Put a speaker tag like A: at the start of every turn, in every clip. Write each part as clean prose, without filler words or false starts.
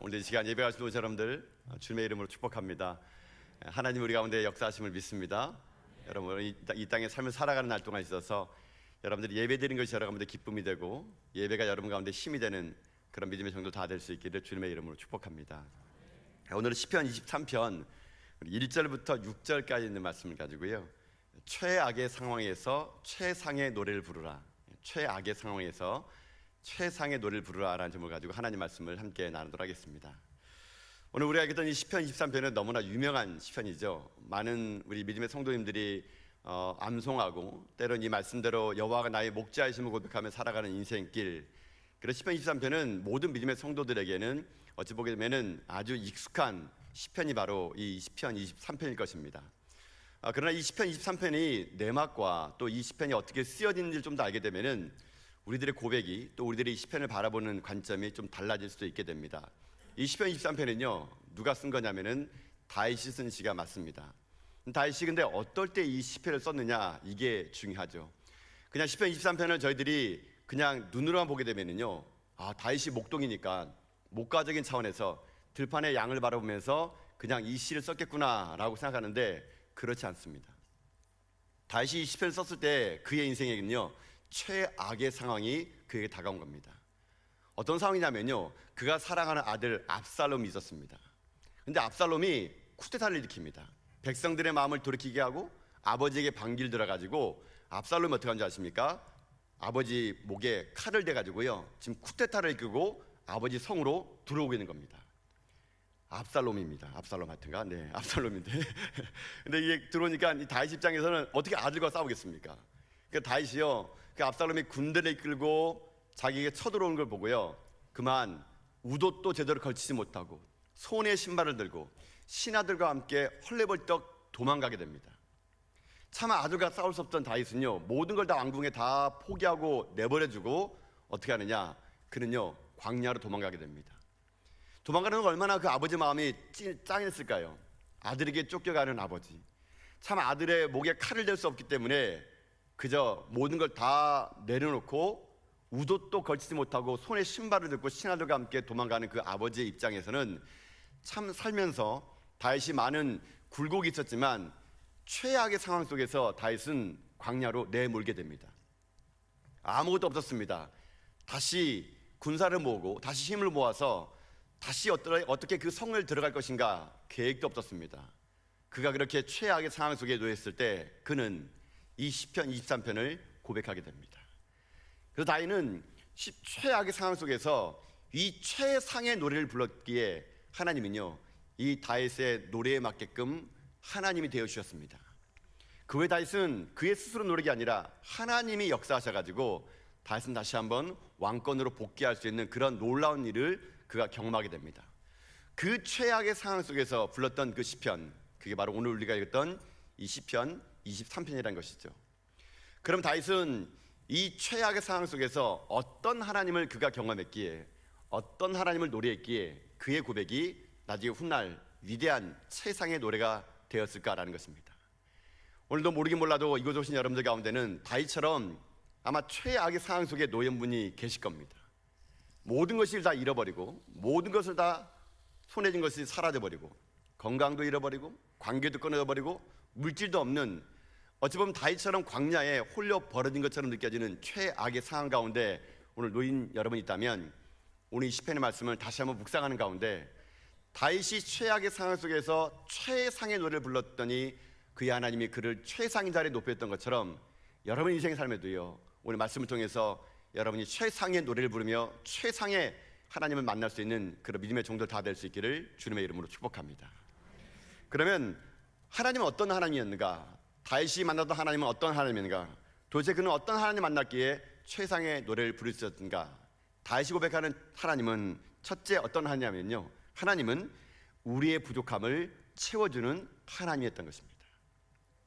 A: 오늘 이 시간 예배 가신 여러분들 주님의 이름으로 축복합니다. 하나님 우리 가운데 역사하심을 믿습니다. 여러분 이 땅에 삶을 살아가는 날 동안 있어서 여러분들이 예배 드리는 것이 여러분들의 기쁨이 되고 예배가 여러분 가운데 힘이 되는 그런 믿음의 정도 다 될 수 있기를 주님의 이름으로 축복합니다. 오늘은 시편 23편 1절부터 6절까지 있는 말씀을 가지고요, 최악의 상황에서 최상의 노래를 부르라, 최악의 상황에서 최상의 노래를 부르라라는 제목을 가지고 하나님 말씀을 함께 나누도록 하겠습니다. 오늘 우리가 읽었던 이 시편 23편은 너무나 유명한 시편이죠. 많은 우리 믿음의 성도님들이 암송하고 때로는 이 말씀대로 여호와가 나의 목자이심을 고백하며 살아가는 인생길, 그런 시편 23편은 모든 믿음의 성도들에게는 어찌 보게 되면 아주 익숙한 시편이 바로 이 시편 23편일 것입니다. 그러나 이 시편 23편이 내막과 또 이 시편이 어떻게 쓰여진지를 좀 더 알게 되면은 우리들의 고백이, 또 우리들이 이 시편을 바라보는 관점이 좀 달라질 수도 있게 됩니다. 이 시편 23편은요 누가 쓴 거냐면은 다윗이 쓴 시가 맞습니다. 다윗이 근데 어떨 때 이 시편을 썼느냐, 이게 중요하죠. 그냥 시편 23편을 저희들이 그냥 눈으로만 보게 되면은요, 다윗이 목동이니까 목가적인 차원에서 들판에 양을 바라보면서 그냥 이 시를 썼겠구나 라고 생각하는데 그렇지 않습니다. 다윗이 이 시편을 썼을 때 그의 인생에는요 최악의 상황이 그에게 다가온 겁니다. 어떤 상황이냐면요, 그가 사랑하는 아들 압살롬이 있었습니다. 근데 압살롬이 쿠데타를 일으킵니다. 백성들의 마음을 돌이키게 하고 아버지에게 반기를 들어가지고 압살롬이 어떻게 하는지 아십니까? 아버지 목에 칼을 대가지고요 지금 쿠데타를 이끌고 아버지 성으로 들어오고 있는 겁니다. 압살롬입니다. 압살롬 하여튼가, 네, 압살롬인데 근데 이게 들어오니까 이 다윗 입장에서는 어떻게 아들과 싸우겠습니까? 그 다윗이요, 그 압살롬이 군대를 이끌고 자기에게 쳐들어오는 걸 보고요, 그만 웃옷도 제대로 걸치지 못하고 손에 신발을 들고 신하들과 함께 헐레벌떡 도망가게 됩니다. 차마 아들과 싸울 수 없던 다윗은요 모든 걸 다 왕궁에 다 포기하고 내버려주고 어떻게 하느냐, 그는요 광야로 도망가게 됩니다. 도망가는 건 얼마나 그 아버지 마음이 짱했을까요? 아들에게 쫓겨가는 아버지, 참 아들의 목에 칼을 댈 수 없기 때문에 그저 모든 걸 다 내려놓고 웃옷도 걸치지 못하고 손에 신발을 들고 신하들과 함께 도망가는 그 아버지의 입장에서는 참 살면서 다윗이 많은 굴곡이 있었지만 최악의 상황 속에서 다윗은 광야로 내몰게 됩니다. 아무것도 없었습니다. 다시 군사를 모으고 다시 힘을 모아서 다시 어떻게 그 성을 들어갈 것인가 계획도 없었습니다. 그가 그렇게 최악의 상황 속에 놓였을 때 그는 이 시편 23편을 고백하게 됩니다. 그래서 다윗은 최악의 상황 속에서 이 최상의 노래를 불렀기에 하나님은요 이 다윗의 노래에 맞게끔 하나님이 되어주셨습니다. 그 외 다윗은 그의 스스로 노력이 아니라 하나님이 역사하셔가지고 다윗은 다시 한번 왕권으로 복귀할 수 있는 그런 놀라운 일을 그가 경험하게 됩니다. 그 최악의 상황 속에서 불렀던 그 시편, 그게 바로 오늘 우리가 읽었던 이 시편 23편이라는 것이죠. 그럼 다윗은 이 최악의 상황 속에서 어떤 하나님을 그가 경험했기에, 어떤 하나님을 노래했기에 그의 고백이 나중에 훗날 위대한 최상의 노래가 되었을까라는 것입니다. 오늘도 모르긴 몰라도 이곳 오신 여러분들 가운데는 다윗처럼 아마 최악의 상황 속에 놓인 분이 계실 겁니다. 모든 것을 다 잃어버리고 모든 것을 다 손에 쥔 것이 사라져버리고 건강도 잃어버리고 관계도 끊어버리고 물질도 없는, 어찌 보면 다윗처럼 광야에 홀려 버려진 것처럼 느껴지는 최악의 상황 가운데 오늘 놓인 여러분이 있다면 오늘 이 시편의 말씀을 다시 한번 묵상하는 가운데 다윗이 최악의 상황 속에서 최상의 노래를 불렀더니 그의 하나님이 그를 최상의 자리에 높였던 것처럼 여러분 인생의 삶에도요 오늘 말씀을 통해서 여러분이 최상의 노래를 부르며 최상의 하나님을 만날 수 있는 그런 믿음의 정도를 다 될 수 있기를 주님의 이름으로 축복합니다. 그러면 하나님은 어떤 하나님이었는가? 다윗이 만났던 하나님은 어떤 하나님인가? 도대체 그는 어떤 하나님 만났기에 최상의 노래를 부를 수 있었는가? 다윗이 고백하는 하나님은 첫째 어떤 하나님이냐면요, 하나님은 우리의 부족함을 채워주는 하나님이었던 것입니다.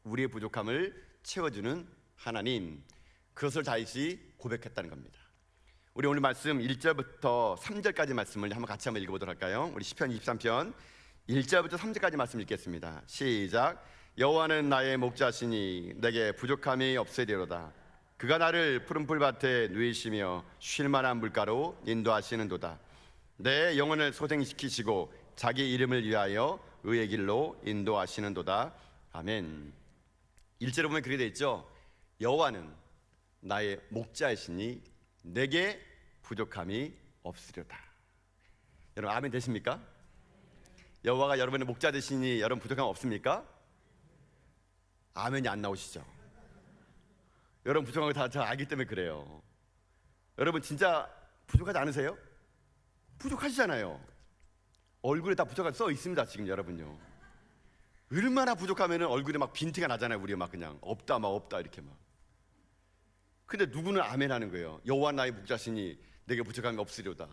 A: 우리의 부족함을 채워주는 하나님, 그것을 다윗이 고백했다는 겁니다. 우리 오늘 말씀 1절부터 3절까지 말씀을 같이 한번 읽어보도록 할까요? 우리 시편 23편 1절부터 3절까지 말씀 읽겠습니다. 시작. 여호와는 나의 목자시니 내게 부족함이 없으리로다. 그가 나를 푸른 풀밭에 누이시며 쉴만한 물가로 인도하시는도다. 내 영혼을 소생시키시고 자기 이름을 위하여 의의 길로 인도하시는도다. 아멘. 1절에 보면 그렇게 되어 있죠. 여호와는 나의 목자이시니 내게 부족함이 없으리로다. 여러분 아멘 되십니까? 여호와가 여러분의 목자 되시니 여러분 부족함 없습니까? 아멘이 안 나오시죠? 여러분 부족한 거 다 알기 때문에 그래요. 여러분 진짜 부족하지 않으세요? 부족하시잖아요. 얼굴에 다 부족한 써 있습니다. 지금 여러분요. 얼마나 부족하면 얼굴에 막 빈티가 나잖아요. 우리 막 그냥 없다 막 없다 이렇게 막. 근데 누구는 아멘 하는 거예요. 여호와 나의 목자시니 내게 부족함이 없으리로다.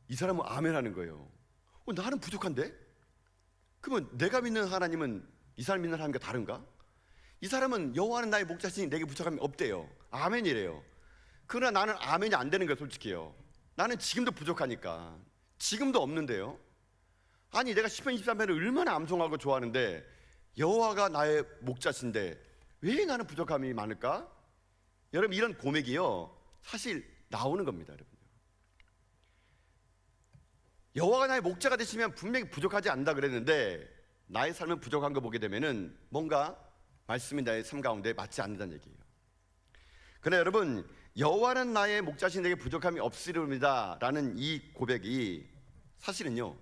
A: 이 사람은 아멘 하는 거예요. 나는 부족한데? 그러면 내가 믿는 하나님은 이 사람 믿는 하나님과 다른가? 이 사람은 여호와는 나의 목자시니 내게 부족함이 없대요. 아멘이래요. 그러나 나는 아멘이 안 되는 거예요. 솔직히요. 나는 지금도 부족하니까. 지금도 없는데요. 아니 내가 시편 23편을 얼마나 암송하고 좋아하는데 여호와가 나의 목자신데 왜 나는 부족함이 많을까? 여러분 이런 고백이요 사실 나오는 겁니다. 여러분 여호와가 나의 목자가 되시면 분명히 부족하지 않다 그랬는데 나의 삶은 부족한 거 보게 되면은 뭔가 말씀이 나의 삶 가운데 맞지 않는다는 얘기예요. 그러나 여러분 여호와는 나의 목자신 내게 부족함이 없으리로다 라는 이 고백이 사실은요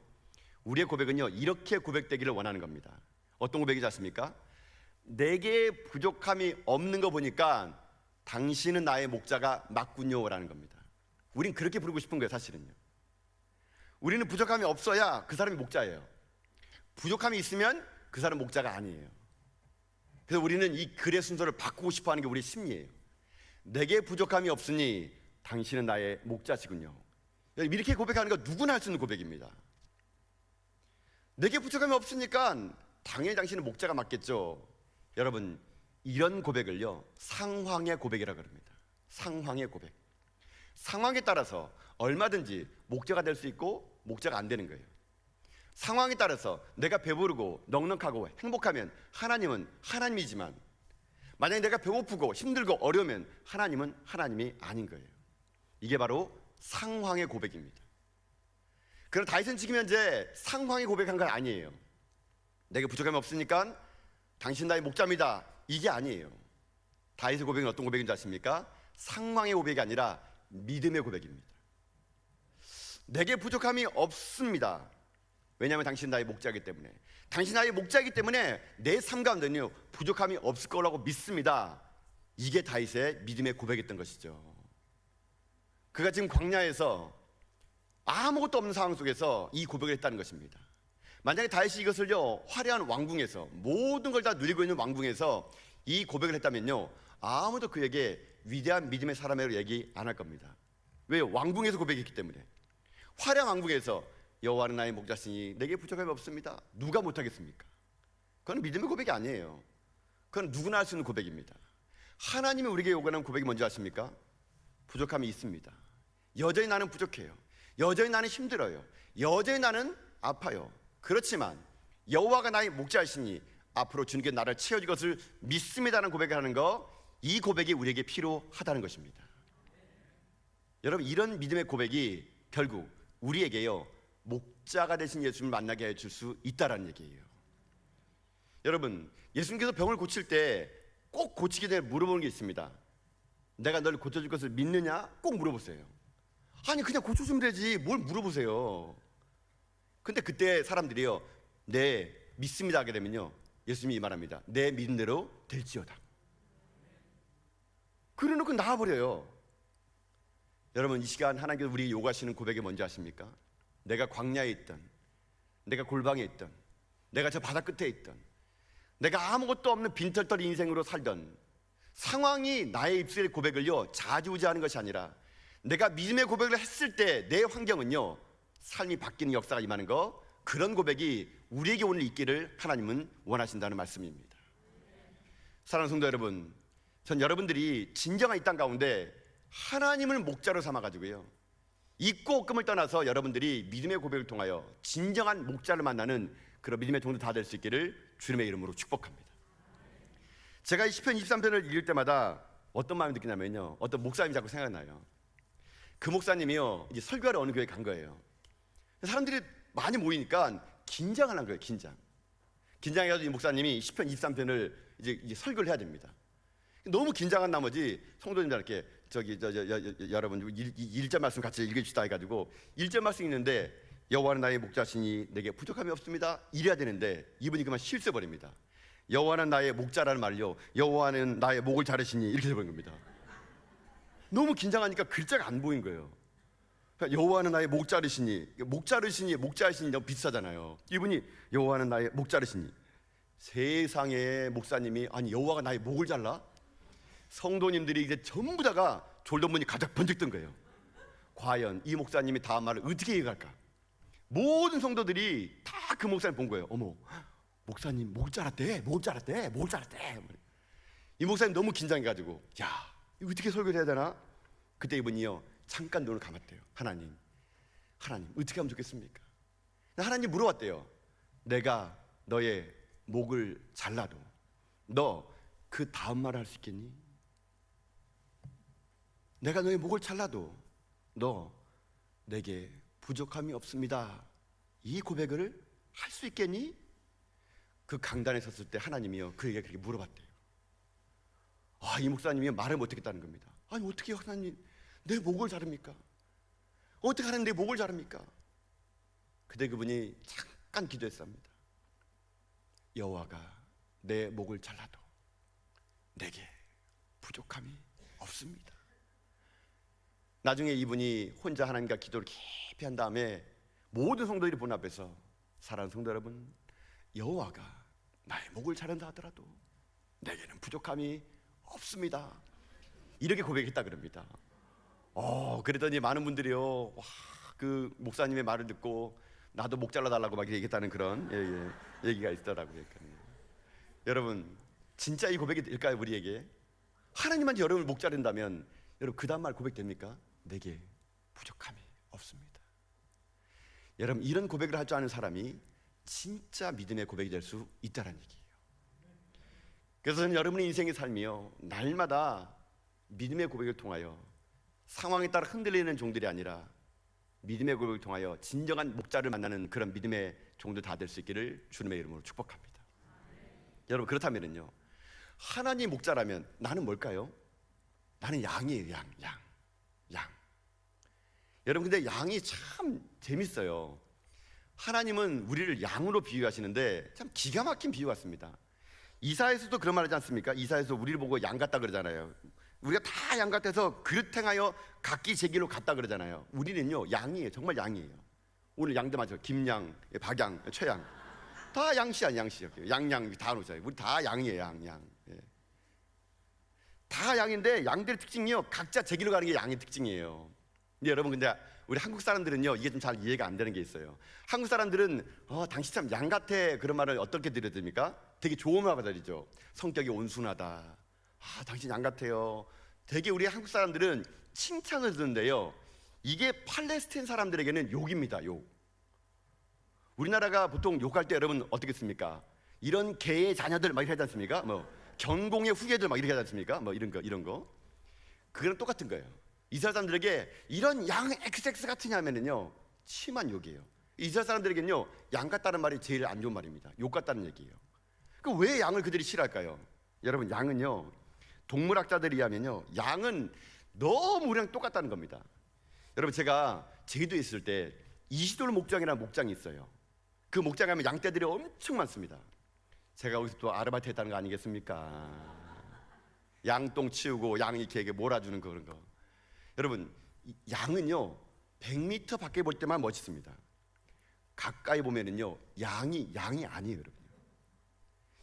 A: 우리의 고백은요 이렇게 고백되기를 원하는 겁니다. 어떤 고백이지 않습니까? 내게 부족함이 없는 거 보니까 당신은 나의 목자가 맞군요 라는 겁니다. 우린 그렇게 부르고 싶은 거예요. 사실은요 우리는 부족함이 없어야 그 사람이 목자예요. 부족함이 있으면 그 사람 목자가 아니에요. 그래서 우리는 이 글의 순서를 바꾸고 싶어하는 게 우리의 심리예요. 내게 부족함이 없으니 당신은 나의 목자시군요. 이렇게 고백하는 건 누구나 할 수 있는 고백입니다. 내게 부족함이 없으니까 당연히 당신은 목자가 맞겠죠. 여러분 이런 고백을요 상황의 고백이라고 합니다. 상황의 고백. 상황에 따라서 얼마든지 목자가 될 수 있고 목자가 안 되는 거예요. 상황에 따라서 내가 배부르고 넉넉하고 행복하면 하나님은 하나님이지만 만약에 내가 배고프고 힘들고 어려우면 하나님은 하나님이 아닌 거예요. 이게 바로 상황의 고백입니다. 그러나 다윗은 지금 현재 상황의 고백한 건 아니에요. 내게 부족함이 없으니까 당신 나의 목자입니다 이게 아니에요. 다윗의 고백은 어떤 고백인지 아십니까? 상황의 고백이 아니라 믿음의 고백입니다. 내게 부족함이 없습니다. 왜냐하면 당신 나의 목자이기 때문에. 당신 나의 목자이기 때문에 내 삶 가운데는요 부족함이 없을 거라고 믿습니다. 이게 다윗의 믿음의 고백이었던 것이죠. 그가 지금 광야에서 아무것도 없는 상황 속에서 이 고백을 했다는 것입니다. 만약에 다윗이 이것을요 화려한 왕궁에서 모든 걸 다 누리고 있는 왕궁에서 이 고백을 했다면요 아무도 그에게 위대한 믿음의 사람이라고 얘기 안 할 겁니다. 왜요? 왕궁에서 고백했기 때문에. 화려한 왕궁에서 여호와는 나의 목자시니 내게 부족함이 없습니다. 누가 못하겠습니까? 그건 믿음의 고백이 아니에요. 그건 누구나 할 수 있는 고백입니다. 하나님이 우리에게 요구하는 고백이 뭔지 아십니까? 부족함이 있습니다. 여전히 나는 부족해요. 여전히 나는 힘들어요. 여전히 나는 아파요. 그렇지만 여호와가 나의 목자이시니 앞으로 주님께 나를 채워줄 것을 믿습니다라는 고백을 하는 거, 이 고백이 우리에게 필요하다는 것입니다. 여러분 이런 믿음의 고백이 결국 우리에게요 목자가 되신 예수님을 만나게 해줄 수 있다는 얘기예요. 여러분 예수님께서 병을 고칠 때 꼭 고치기 전에 물어보는 게 있습니다. 내가 너를 고쳐줄 것을 믿느냐? 꼭 물어보세요. 아니 그냥 고쳐주면 되지 뭘 물어보세요. 근데 그때 사람들이요 네 믿습니다 하게 되면요 예수님이 이 말합니다. 내 믿음대로 될지어다. 그래놓고 나와버려요. 여러분 이 시간 하나님께서 우리에게 요구하시는 고백이 뭔지 아십니까? 내가 광야에 있던, 내가 골방에 있던, 내가 저 바다 끝에 있던, 내가 아무것도 없는 빈털터리 인생으로 살던, 상황이 나의 입술의 고백을요 좌지우지하는 것이 아니라 내가 믿음의 고백을 했을 때 내 환경은요 삶이 바뀌는 역사가 임하는 거, 그런 고백이 우리에게 오늘 있기를 하나님은 원하신다는 말씀입니다. 사랑하는 성도 여러분, 전 여러분들이 진정한 이 땅 가운데 하나님을 목자로 삼아가지고요 있고 없음을 떠나서 여러분들이 믿음의 고백을 통하여 진정한 목자를 만나는 그런 믿음의 종들 다 될 수 있기를 주님의 이름으로 축복합니다. 제가 이 시편 23편을 읽을 때마다 어떤 마음이 느끼냐면요 어떤 목사님이 자꾸 생각나요. 그 목사님이요 이제 설교하러 어느 교회에 간 거예요. 사람들이 많이 모이니까 긴장을 한 거예요. 긴장해가지고 이 목사님이 시편 23편을 이제 설교를 해야 됩니다. 너무 긴장한 나머지 성도님들께 여러분 1절 말씀 같이 읽읍시다 해가지고 1절 말씀 있는데 여호와는 나의 목자시니 내게 부족함이 없습니다 이래야 되는데 이분이 그만 실수해버립니다. 여호와는 나의 목자라는 말을요, 여호와는 나의 목을 자르시니 이렇게 돼버린 겁니다. 너무 긴장하니까 글자가 안 보인 거예요. 여호와는 나의 목 자르시니, 목자하시니 너무 비슷하잖아요. 이분이 여호와는 나의 목 자르시니, 세상에 목사님이 아니 여호와가 나의 목을 잘라? 성도님들이 이제 전부 다가 졸던문이 가장 번쩍 뜬 거예요. 과연 이 목사님이 다음 말을 어떻게 얘기할까? 모든 성도들이 다 그 목사님 본 거예요. 어머, 목사님 목을 잘랐대. 이 목사님 너무 긴장해가지고 야, 이거 어떻게 설교를 해야 되나? 그때 이분이요 잠깐 눈을 감았대요. 하나님 어떻게 하면 좋겠습니까? 하나님 물어봤대요. 내가 너의 목을 잘라도 너 그 다음 말을 할 수 있겠니? 내가 너의 목을 잘라도 너 내게 부족함이 없습니다, 이 고백을 할 수 있겠니? 그 강단에 섰을 때 하나님이요 그에게 그렇게 물어봤대요. 이 목사님이 말을 못하겠다는 겁니다. 아니 어떻게 하나님 내 목을 자릅니까? 어떻게 하나님 내 목을 자릅니까? 그때 그분이 잠깐 기도했습니다. 여호와가 내 목을 잘라도 내게 부족함이 없습니다. 나중에 이분이 혼자 하나님과 기도를 깊이 한 다음에 모든 성도들이 본 앞에서 사랑하는 성도 여러분, 여호와가 나의 목을 자른다 하더라도 내게는 부족함이 없습니다, 이렇게 고백했다 그럽니다. 그랬더니 많은 분들이요 그 목사님의 말을 듣고 나도 목 잘라달라고 막 얘기했다는 그런 얘기가 있더라고요. 여러분 진짜 이 고백이 될까요? 우리에게 하나님한테 여러분을 목 자른다면 여러분 그 다음 말 고백됩니까? 내게 부족함이 없습니다. 여러분 이런 고백을 할 줄 아는 사람이 진짜 믿음의 고백이 될 수 있다는 얘기예요. 그래서 저는 여러분의 인생의 삶이요 날마다 믿음의 고백을 통하여 상황에 따라 흔들리는 종들이 아니라 믿음의 고백을 통하여 진정한 목자를 만나는 그런 믿음의 종들 다 될 수 있기를 주님의 이름으로 축복합니다. 여러분 그렇다면요 하나님 목자라면 나는 뭘까요? 나는 양이에요. 양. 여러분 근데 양이 참 재밌어요. 하나님은 우리를 양으로 비유하시는데 참 기가 막힌 비유 같습니다. 이사야서도 그런 말 하지 않습니까? 이사야서 우리를 보고 양 같다 그러잖아요. 우리가 다 양 같아서 그릇 행하여 각기 제 길로 갔다 그러잖아요. 우리는요 양이에요. 정말 양이에요. 오늘 양들 맞아요. 김양, 박양, 최양 다 양씨야. 양양 다 놓으세요. 우리 다 양이에요. 양. 다 양인데 양들의 특징이요 각자 제 길로 가는 게 양의 특징이에요. 근데 여러분 근데 우리 한국 사람들은요 이게 좀 잘 이해가 안 되는 게 있어요. 한국 사람들은 당신 참 양 같아 그런 말을 어떻게 들으십니까? 되게 좋은 말 받아들이죠. 성격이 온순하다. 당신 양 같아요. 되게 우리 한국 사람들은 칭찬을 듣는데요 이게 팔레스타인 사람들에게는 욕입니다. 욕. 우리나라가 보통 욕할 때 여러분 어떻게 씁니까? 이런 개의 자녀들 막 이렇게 하지 않습니까? 견공의 후예들 막 이렇게 하지 않습니까? 이런 거 그거랑 똑같은 거예요. 이스라엘 사람들에게 이런 양 XX 같으냐면은요 심한 욕이에요. 이스라엘 사람들에게는요 양 같다는 말이 제일 안 좋은 말입니다. 욕 같다는 얘기예요. 그럼 왜 양을 그들이 싫어할까요? 여러분 양은요 동물학자들에 의하면요 양은 너무 우리랑 똑같다는 겁니다. 여러분 제가 제주도에 있을 때 이시돌 목장이라는 목장이 있어요. 그 목장에 가면 양떼들이 엄청 많습니다. 제가 거기서 또 아르바이트 했다는 거 아니겠습니까? 양똥 치우고 양 이렇게 몰아주는 그런 거. 여러분 양은요 100m 밖에 볼 때만 멋있습니다. 가까이 보면은요 양이 아니에요.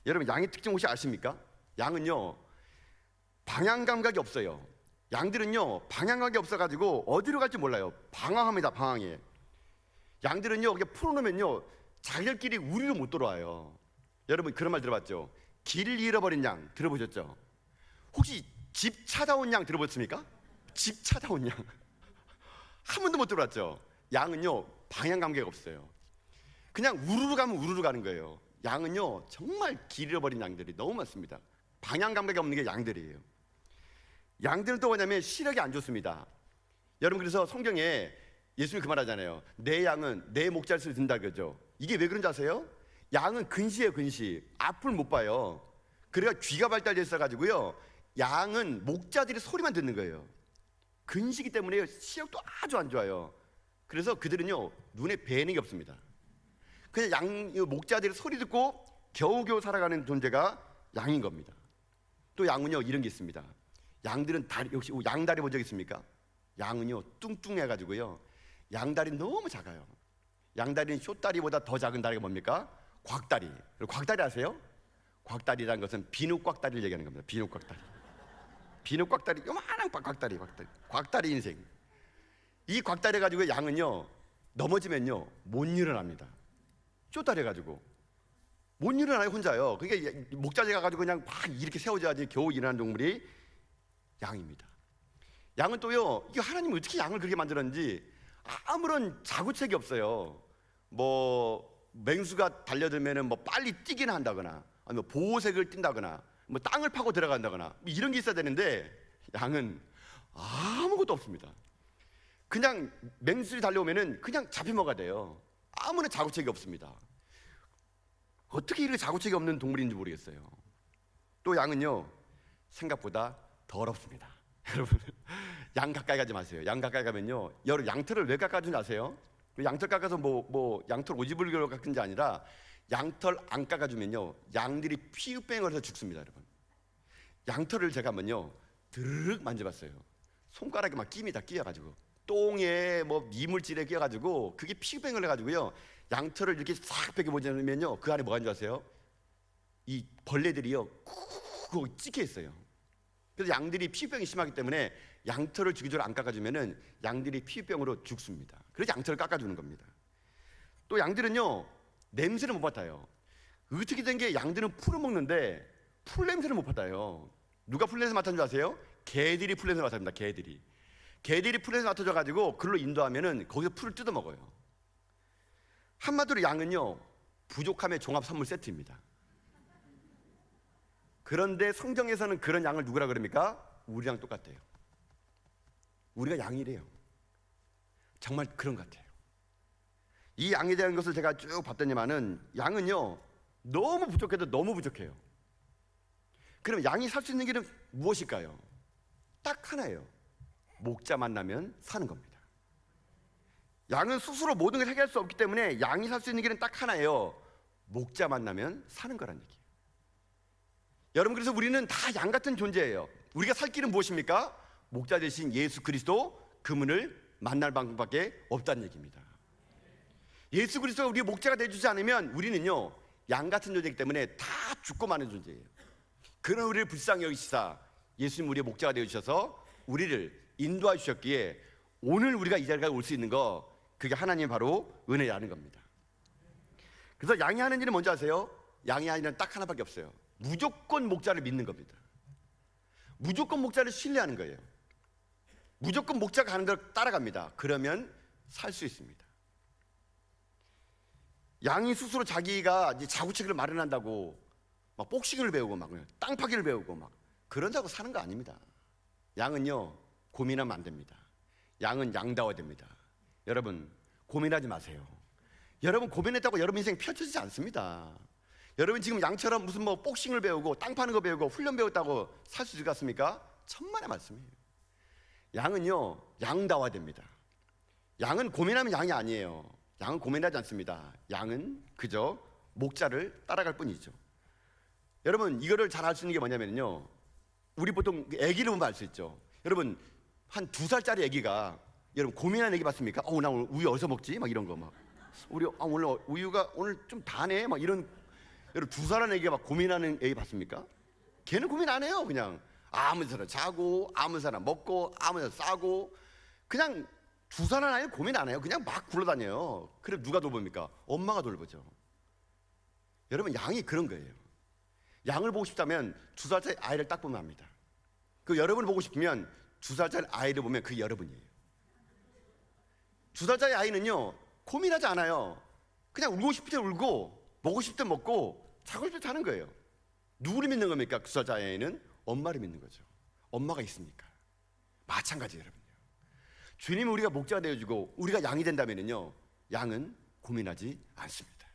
A: 여러분 양의 특징 혹시 아십니까? 양은요 방향 감각이 없어요. 양들은요 방향 감각이 없어가지고 어디로 갈지 몰라요. 방황합니다. 방황해. 양들은요 그렇게 풀어놓으면요 자기들끼리 우리로 못 돌아와요. 여러분 그런 말 들어봤죠? 길 잃어버린 양 들어보셨죠? 혹시 집 찾아온 양 들어보셨습니까? 집 찾아온 양 한 번도 못 들어봤죠? 양은요 방향 감각이 없어요. 그냥 우르르 가면 우르르 가는 거예요. 양은요 정말 길 잃어버린 양들이 너무 많습니다. 방향 감각이 없는 게 양들이에요. 양들은 또 뭐냐면 시력이 안 좋습니다. 여러분 그래서 성경에 예수님이 그 말하잖아요. 내 양은 내 목자를 든다 그러죠. 이게 왜 그런지 아세요? 양은 근시예요, 근시. 앞을 못 봐요. 그래가 귀가 발달돼 있어가지고요, 양은 목자들이 소리만 듣는 거예요. 근시기 때문에 시력도 아주 안 좋아요. 그래서 그들은요, 눈에 뵈는 게 없습니다. 그냥 목자들이 소리 듣고 겨우겨우 살아가는 존재가 양인 겁니다. 또 양은요, 이런 게 있습니다. 양들은 다리, 역시 양다리 본 적 있습니까? 양은요, 뚱뚱해가지고요, 양다리 너무 작아요. 양다리는 쇼다리보다 더 작은 다리가 뭡니까? 곽다리. 곽다리 아세요? 곽다리라는 것은 비누곽다리를 얘기하는 겁니다. 비누곽다리. 비누곽다리, 요만한 곽다리. 곽다리 인생. 이 곽다리 가지고 양은요, 넘어지면요, 못 일어납니다. 쇼다리 가지고 못 일어나요, 혼자요. 그게 목자재 가지고 그냥 막 이렇게 세워져야지 겨우 일어나는 동물이 양입니다. 양은 또요, 이게 하나님이 어떻게 양을 그렇게 만들었는지 아무런 자구책이 없어요. 뭐 맹수가 달려들면은 뭐 빨리 뛰기는 한다거나, 아니면 보호색을 띈다거나, 뭐 땅을 파고 들어간다거나, 뭐 이런 게 있어야 되는데 양은 아무것도 없습니다. 그냥 맹수들이 달려오면은 그냥 잡혀먹어야 돼요. 아무런 자구책이 없습니다. 어떻게 이렇게 자구책이 없는 동물인지 모르겠어요. 또 양은요, 생각보다 더럽습니다. 여러분, 양 가까이 가지 마세요. 양 가까이 가면요, 여러분 양털을 왜 깎아주는지 아세요? 양털 깎아서 양털 오지불교로 깎은 게 아니라, 양털 안 깎아주면요, 양들이 피부병을 해서 죽습니다. 여러분, 양털을 제가 한번요 드르륵 만져봤어요. 손가락에 막 낍니다. 끼어가지고 똥에 뭐 이물질에 끼어가지고 그게 피부병을 해가지고요, 양털을 이렇게 싹 벗겨보면요, 그 안에 뭐가 있는 줄 아세요? 이 벌레들이요 쿡 찍혀 있어요. 그래서 양들이 피부병이 심하기 때문에 양털을 주기적으로 안 깎아주면은 양들이 피부병으로 죽습니다. 그래서 양털을 깎아주는 겁니다. 또 양들은요, 냄새를 못 맡아요. 어떻게 된 게, 양들은 풀을 먹는데 풀 냄새를 못 맡아요. 누가 풀 냄새 맡은 줄 아세요? 개들이 풀 냄새 맡습니다. 개들이 풀 냄새 맡아줘가지고 그걸로 인도하면은 거기서 풀을 뜯어 먹어요. 한마디로 양은요, 부족함의 종합 선물 세트입니다. 그런데 성경에서는 그런 양을 누구라 그럽니까? 우리랑 똑같대요. 우리가 양이래요. 정말 그런 것 같아요. 이 양에 대한 것을 제가 쭉 봤더니만은, 양은요, 너무 부족해도 너무 부족해요. 그럼 양이 살 수 있는 길은 무엇일까요? 딱 하나예요. 목자 만나면 사는 겁니다. 양은 스스로 모든 걸 해결할 수 없기 때문에 양이 살 수 있는 길은 딱 하나예요. 목자 만나면 사는 거란 얘기예요. 여러분, 그래서 우리는 다 양 같은 존재예요. 우리가 살 길은 무엇입니까? 목자 대신 예수 그리스도, 그분을 만날 방법밖에 없다는 얘기입니다. 예수 그리스도가 우리의 목자가 되어주지 않으면 우리는요, 양 같은 존재이기 때문에 다 죽고 마는 존재예요. 그런 우리를 불쌍히 여기시사 예수님 우리의 목자가 되어주셔서 우리를 인도해 주셨기에 오늘 우리가 이 자리에 올 수 있는 거, 그게 하나님 바로 은혜라는 겁니다. 그래서 양이 하는 일은 뭔지 아세요? 양이 하는 일은 딱 하나밖에 없어요. 무조건 목자를 믿는 겁니다. 무조건 목자를 신뢰하는 거예요. 무조건 목자가 하는 대로 따라갑니다. 그러면 살 수 있습니다. 양이 스스로 자기가 이제 자구책을 마련한다고 막 복싱을 배우고 막 땅 파기를 배우고 막 그런다고 사는 거 아닙니다. 양은요, 고민하면 안 됩니다. 양은 양다워야 됩니다. 여러분, 고민하지 마세요. 여러분 고민했다고 여러분 인생 펼쳐지지 않습니다. 여러분 지금 양처럼 무슨 뭐 복싱을 배우고 땅 파는 거 배우고 훈련 배웠다고 살 수 있겠습니까? 천만의 말씀이에요. 양은요, 양다워야 됩니다. 양은 고민하면 양이 아니에요. 양은 고민하지 않습니다. 양은 그저 목자를 따라갈 뿐이죠. 여러분, 이거를 잘 알 수 있는 게 뭐냐면요, 우리 보통 아기를 보면 알 수 있죠. 여러분, 한 2살짜리 아기가, 여러분 고민하는 아기 봤습니까? 나 오늘 우유 어디서 먹지? 막 이런 거 막. 우리 오늘 우유가 오늘 좀 다네? 막 이런. 여러분 2살한 아기가 막 고민하는 아기 봤습니까? 걔는 고민 안 해요. 그냥 아무 데나 자고, 아무 데나 먹고, 아무 데나 싸고, 그냥 2살한 아이는 고민 안 해요. 그냥 막 굴러다녀요. 그럼 누가 돌봅니까? 엄마가 돌보죠. 여러분, 양이 그런 거예요. 양을 보고 싶다면 2살짜리 아이를 딱 보면 압니다. 그 여러분을 보고 싶으면 2살짜리 아이를 보면 그게 여러분이에요. 2살짜리 아이는요, 고민하지 않아요. 그냥 울고 싶을 때 울고, 먹고 싶을 때 먹고, 자고 싶을 때 자는 거예요. 누구를 믿는 겁니까? 2살짜리 아이는 엄마를 믿는 거죠. 엄마가 있으니까. 마찬가지예요, 여러분요. 주님이 우리가 목자가 되어주고 우리가 양이 된다면요, 양은 고민하지 않습니다.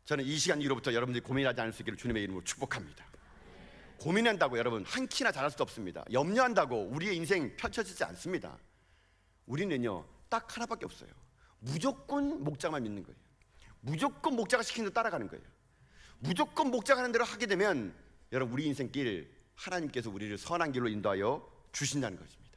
A: 저는 이 시간 이후로부터 여러분들이 고민하지 않을 수 있기를 주님의 이름으로 축복합니다. 고민한다고 여러분 한 키나 잘할 수도 없습니다. 염려한다고 우리의 인생 펼쳐지지 않습니다. 우리는요 딱 하나밖에 없어요. 무조건 목자만 믿는 거예요. 무조건 목자가 시키는 대로 따라가는 거예요. 무조건 목자가 하는 대로 하게 되면 여러분 우리 인생길 하나님께서 우리를 선한 길로 인도하여 주신다는 것입니다.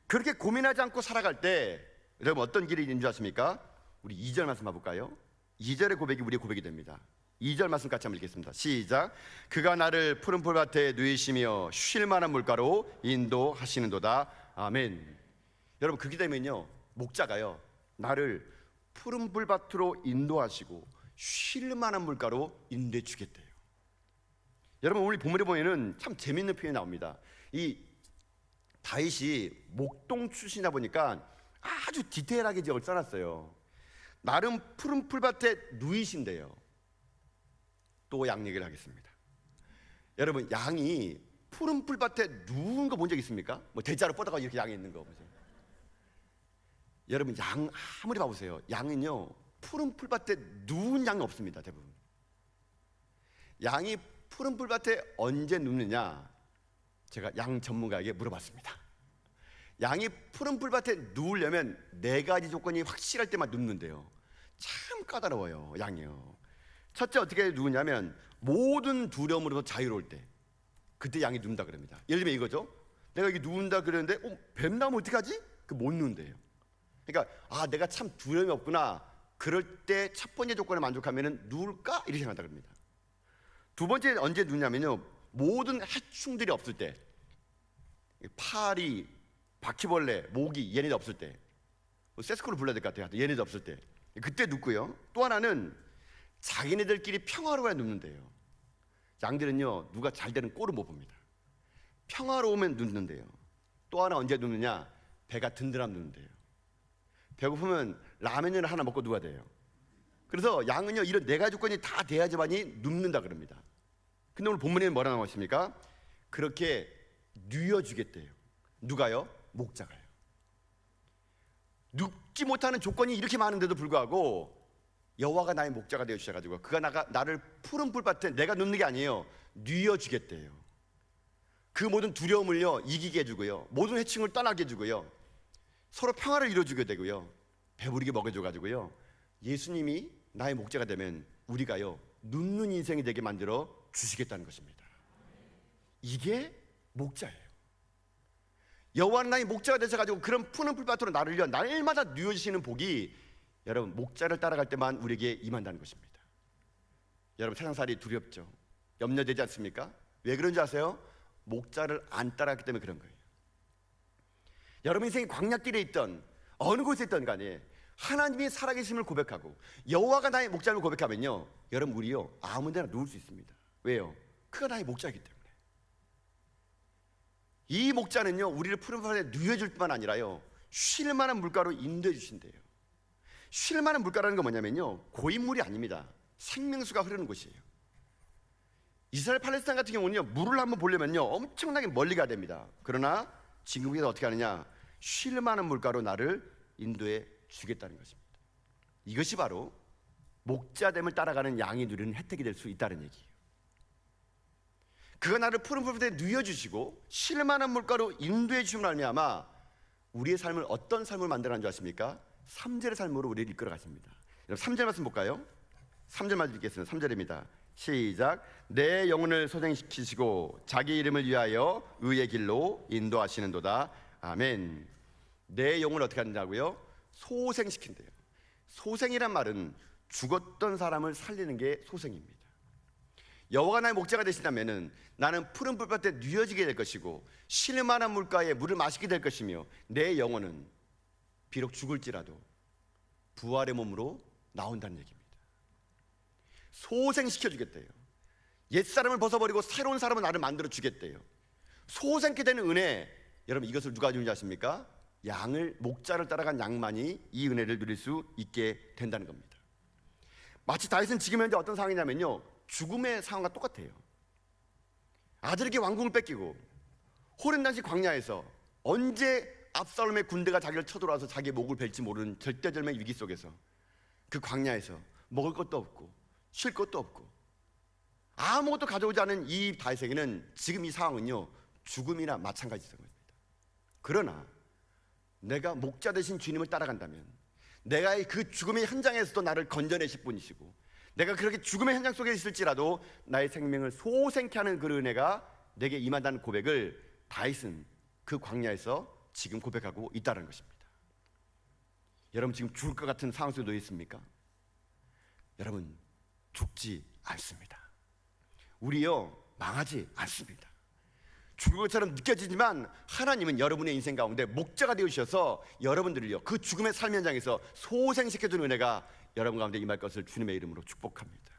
A: 그렇게 고민하지 않고 살아갈 때 여러분 어떤 길이 있는 줄 아십니까? 우리 2절 말씀 봐볼까요? 2절의 고백이 우리의 고백이 됩니다. 2절 말씀 같이 한번 읽겠습니다. 시작. 그가 나를 푸른 풀밭에 누이시며 쉴 만한 물가로 인도하시는도다. 아멘. 여러분 그렇게 되면요 목자가요 나를 푸른 풀밭으로 인도하시고 쉴 만한 물가로 인도해 주겠대요. 여러분 오늘 본문에 보면은 참 재밌는 표현이 나옵니다. 이 다윗이 목동 출신이다 보니까 아주 디테일하게 지역을 써놨어요. 나름 푸른 풀밭에 누이신대요. 또 양 얘기를 하겠습니다. 여러분 양이 푸른 풀밭에 누운 거 본 적 있습니까? 뭐 대자로 뻗어가 이렇게 양이 있는 거 보세요. 여러분 양 아무리 봐보세요. 양은요 푸른 풀밭에 누운 양이 없습니다. 대부분 양이 푸른 풀밭에 언제 눕느냐, 제가 양 전문가에게 물어봤습니다. 양이 푸른 풀밭에 누우려면 4가지 조건이 확실할 때만 눕는데요. 참 까다로워요 양이요. 첫째 어떻게 누우냐면 모든 두려움으로부터 자유로울 때, 그때 양이 눕는다 그럽니다. 예를 들면 이거죠. 내가 여기 누운다 그러는데 뱀 나오면 어떡하지? 그 못 누운대요. 그러니까 내가 참 두려움이 없구나, 그럴 때 첫 번째 조건에 만족하면 누울까? 이렇게 생각한다 그럽니다. 두 번째 언제 누냐면요 모든 해충들이 없을 때, 파리, 바퀴벌레, 모기 얘네들 없을 때, 세스코를 불러야 될 것 같아요. 얘네들 없을 때 그때 눕고요. 또 하나는 자기네들끼리 평화로워야 눕는데요. 양들은요 누가 잘 되는 꼴을 못 봅니다. 평화로우면 눕는데요. 또 하나 언제 눕느냐, 배가 든든하면 눕는데요. 배고프면 라면을 하나 먹고 누워야 돼요. 그래서 양은요 이런 4가지 조건이 다 돼야지만이 눕는다 그럽니다. 근데 오늘 본문에는 뭐라 나와 있습니까? 그렇게 누워주겠대요. 누가요? 목자가요. 눕지 못하는 조건이 이렇게 많은데도 불구하고 여호와가 나의 목자가 되어 주셔가지고 그가 나를 푸른 풀밭에, 내가 눕는 게 아니에요, 누워주겠대요. 그 모든 두려움을요 이기게 해주고요, 모든 해충을 떠나게 해주고요, 서로 평화를 이루어주게 되고요, 배부르게 먹여줘가지고요, 예수님이 나의 목자가 되면 우리가요 눕는 인생이 되게 만들어 주시겠다는 것입니다. 이게 목자예요. 여호와는 나의 목자가 되셔가지고 그런 푸른 풀밭으로 나를 위해 날마다 누워주시는 복이 여러분 목자를 따라갈 때만 우리에게 임한다는 것입니다. 여러분 세상살이 두렵죠? 염려되지 않습니까? 왜 그런지 아세요? 목자를 안 따라갔기 때문에 그런 거예요. 여러분 인생이 광야길에 있던 어느 곳에 있던 간에 하나님이 살아계심을 고백하고 여호와가 나의 목자를 고백하면요 여러분 우리요 아무 데나 누울 수 있습니다. 왜요? 그가 나의 목자이기 때문에. 이 목자는요 우리를 푸른 풀에 누워줄 뿐만 아니라요 쉴 만한 물가로 인도해 주신대요. 쉴 만한 물가라는 건 뭐냐면요 고인물이 아닙니다. 생명수가 흐르는 곳이에요. 이스라엘 팔레스타인 같은 경우는요 물을 한번 보려면요 엄청나게 멀리 가야 됩니다. 그러나 지금에서 어떻게 하느냐, 쉴 만한 물가로 나를 인도해 주겠다는 것입니다. 이것이 바로 목자됨을 따라가는 양이 누리는 혜택이 될 수 있다는 얘기예요. 그가 나를 푸른 풀밭에 누워주시고 쉴 만한 물가로 인도해 주심을 말미암아 우리의 삶을 어떤 삶을 만들어가는 줄 아십니까? 3절의 삶으로 우리를 이끌어 갔습니다. 여러분 3절 말씀 볼까요? 3절 말씀 읽겠습니다. 3절입니다. 시작. 내 영혼을 소생시키시고 자기 이름을 위하여 의의 길로 인도하시는도다. 아멘. 내 영혼을 어떻게 한다고요? 소생시킨대요. 소생이란 말은 죽었던 사람을 살리는 게 소생입니다. 여호와가 나의 목자가 되신다면은 나는 푸른 풀밭에 누워지게 될 것이고 쉴 만한 물가에 물을 마시게 될 것이며 내 영혼은 비록 죽을지라도 부활의 몸으로 나온다는 얘기입니다. 소생시켜 주겠대요. 옛사람을 벗어버리고 새로운 사람을 나를 만들어 주겠대요. 소생케 되는 은혜, 여러분 이것을 누가 주는지 아십니까? 양을, 목자를 따라간 양만이 이 은혜를 누릴 수 있게 된다는 겁니다. 마치 다윗은 지금 현재 어떤 상황이냐면요 죽음의 상황과 똑같아요. 아들에게 왕궁을 뺏기고 호렌단시 광야에서 언제 압살롬의 군대가 자기를 쳐들어와서 자기의 목을 벨지 모르는 절대절명의 위기 속에서 그 광야에서 먹을 것도 없고 쉴 것도 없고 아무것도 가져오지 않은 이 다윗에게는 지금 이 상황은요, 죽음이나 마찬가지인 겁니다. 그러나 내가 목자 되신 주님을 따라간다면, 내가 그 죽음의 현장에서도 나를 건져내실 분이시고, 내가 그렇게 죽음의 현장 속에 있을지라도 나의 생명을 소생케 하는 그 은혜가 내게 임한다는 고백을 다윗은 그 광야에서 지금 고백하고 있다는 것입니다. 여러분, 지금 죽을 것 같은 상황 속에 놓여 있습니까? 여러분, 죽지 않습니다. 우리요, 망하지 않습니다. 죽을 것처럼 느껴지지만 하나님은 여러분의 인생 가운데 목자가 되어주셔서 여러분들을요, 그 죽음의 삶 현장에서 소생시켜주는 은혜가 여러분 가운데 임할 것을 주님의 이름으로 축복합니다.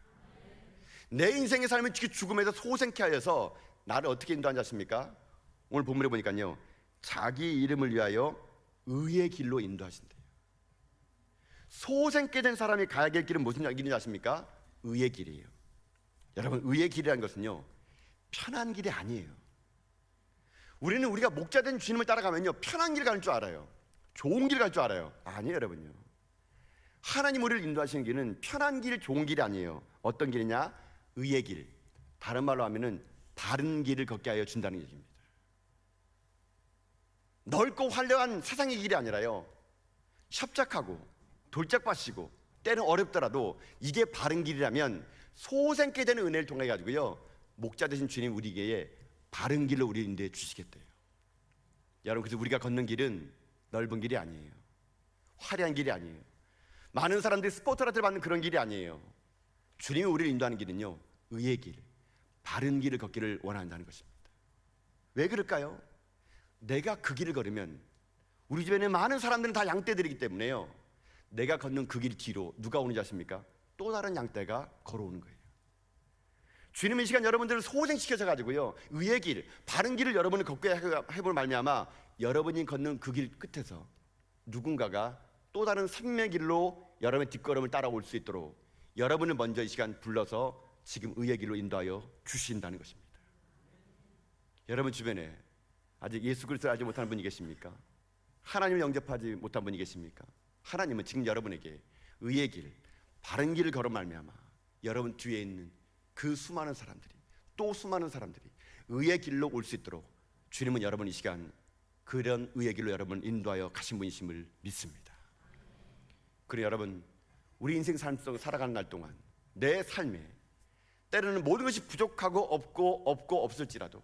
A: 내 인생의 삶을 죽음에서 소생케 하여서 나를 어떻게 인도하는지 아십니까? 오늘 본문에 보니까요, 자기 이름을 위하여 의의 길로 인도하신대요. 소생케 된 사람이 가야 될 길은 무슨 길인지 아십니까? 의의 길이에요. 여러분, 의의 길이라는 것은요, 편한 길이 아니에요. 우리는 우리가 목자된 주님을 따라가면요, 편한 길 가는 줄 알아요. 좋은 길 갈 줄 알아요. 아니에요, 여러분요. 하나님 우리를 인도하시는 길은 편한 길, 좋은 길이 아니에요. 어떤 길이냐? 의의 길. 다른 말로 하면은 바른 길을 걷게 하여 준다는 얘기입니다. 넓고 화려한 세상의 길이 아니라요, 협착하고 돌짝밭이고 때는 어렵더라도 이게 바른 길이라면 소생케 되는 은혜를 통해 가지고요, 목자 되신 주님 우리에게 바른 길로 우리 인도해 주시겠대요. 여러분, 그래서 우리가 걷는 길은 넓은 길이 아니에요. 화려한 길이 아니에요. 많은 사람들이 스포트라이트를 받는 그런 길이 아니에요. 주님이 우리를 인도하는 길은요, 의의 길, 바른 길을 걷기를 원한다는 것입니다. 왜 그럴까요? 내가 그 길을 걸으면 우리 집에는 많은 사람들은 다 양떼들이기 때문에요, 내가 걷는 그 길 뒤로 누가 오는지 아십니까? 또 다른 양떼가 걸어오는 거예요. 주님은 이 시간 여러분들을 소생시켜서 가지고요, 의의 길, 바른 길을 여러분을 걷게 해볼 말미암아 여러분이 걷는 그 길 끝에서 누군가가 또 다른 생명의 길로 여러분의 뒷걸음을 따라올 수 있도록 여러분을 먼저 이 시간 불러서 지금 의의 길로 인도하여 주신다는 것입니다. 여러분 주변에 아직 예수 그리스도를 알지 못하는 분이 계십니까? 하나님을 영접하지 못한 분이 계십니까? 하나님은 지금 여러분에게 의의 길, 바른 길을 걸어 말미암아 여러분 뒤에 있는 그 수많은 사람들이, 또 수많은 사람들이 의의 길로 올 수 있도록 주님은 여러분 이 시간 그런 의의 길로 여러분 인도하여 가신 분이심을 믿습니다. 그리고 여러분, 우리 인생 삶 속에 살아가는 날 동안 내 삶에 때로는 모든 것이 부족하고 없고 없을지라도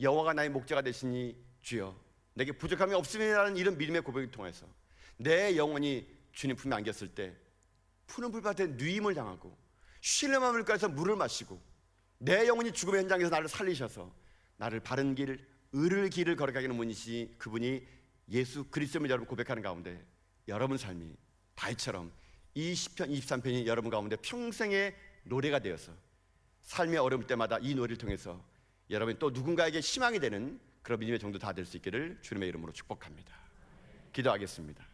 A: 여호와가 나의 목자가 되시니 주여 내게 부족함이 없음이라는 이런 믿음의 고백을 통해서 내 영혼이 주님 품에 안겼을 때 푸른 불밭에 누임을 당하고 신뢰한 물가에서 물을 마시고 내 영혼이 죽음의 현장에서 나를 살리셔서 나를 바른 길, 의를 길을 걸어가게 하는 분이시, 그분이 예수 그리스도를 여러분 고백하는 가운데 여러분 삶이 다윗처럼 이 시편 23편이 여러분 가운데 평생의 노래가 되어서 삶의 어려울 때마다 이 노래를 통해서 여러분이 또 누군가에게 희망이 되는 그런 믿음의 정도 다 될 수 있기를 주님의 이름으로 축복합니다. 기도하겠습니다.